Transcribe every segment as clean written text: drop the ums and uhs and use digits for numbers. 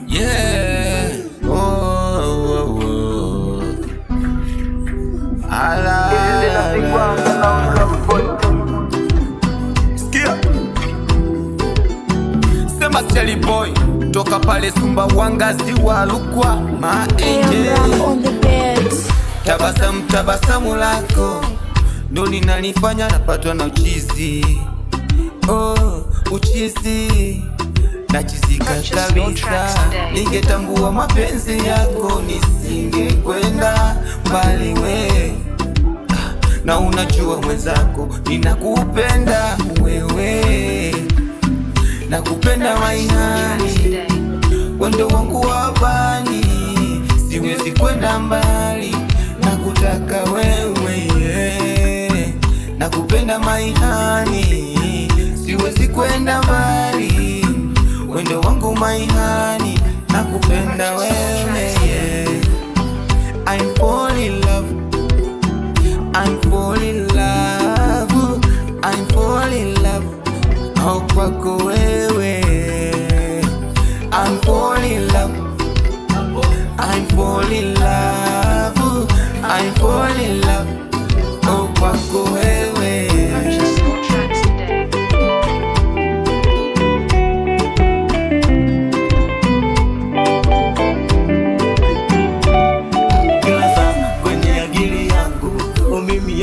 Yeah. Sikia. Sema Shelly Boy toka pale Sumbawanga ziwa Rukwa Angel. Tabasamu lako ndo linanifanya napatwa na uchizi. Uchizi nachizika kabisa. Ningetambua mapenzi yako nisingekwenda mbali we. Na unajua mwenzako ninakupenda wewe. Nakupenda maihani, wendo wangu wabani. Siwezi kwenda mbali, nakutaka wewe yeah. Nakupenda maihani, siwezi kwenda mbali. Wendo wangu maihani, nakupenda wewe yeah. I'm fall in love, I'm fall in love, I'm fall in love. Oh kwako wewe, I'm fall in love, I'm fall in love, I'm fall in love. Oh kwako wewe.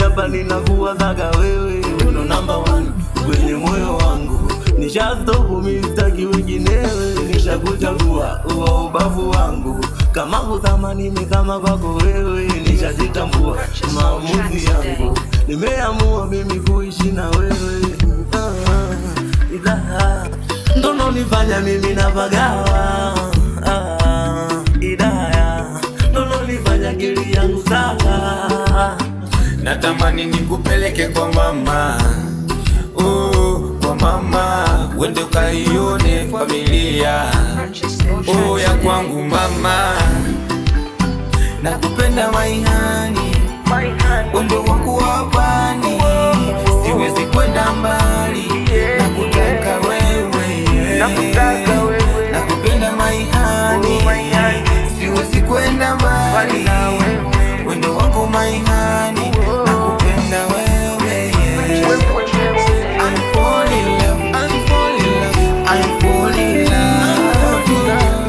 Hapa ninakuwazaga wewe, ndo number one kwenye moyo wangu. Nishastopu mistaki wenginewe, nishakuchagua uwa ubavu wangu. Kama kuzama nimezama kwako wewe, nishajitambua maamuzi yangu. Nimeamua mimi kuishi na wewe Idaha ndo nonifanya mimi napagawa Idaha ndo nonifanya akili yangu sawa. Natamani nikupeleke kwa mama, kwa mama, wende ukaione familia ya kwangu mama. Nakupenda maihani, wendo wangu wabani. Siwezi kwenda mbali, nakutaka wewe nakupenda maihani, siwezi kwenda mbali. Wendo wangu maihani, nakupenda wewe yeah. I'm fall in love, I'm fall in love, I'm fall in love,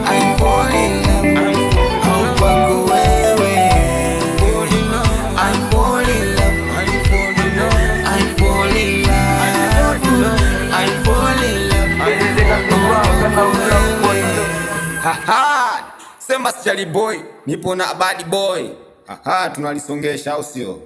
I'm fall in love. Oh kwako wewe, I'm fall in love, I'm fall in love, I'm fall in love, I'm fall in love. Haha, sema Shelly Boy, nipo na bad boy. Tunalisongesha au sio?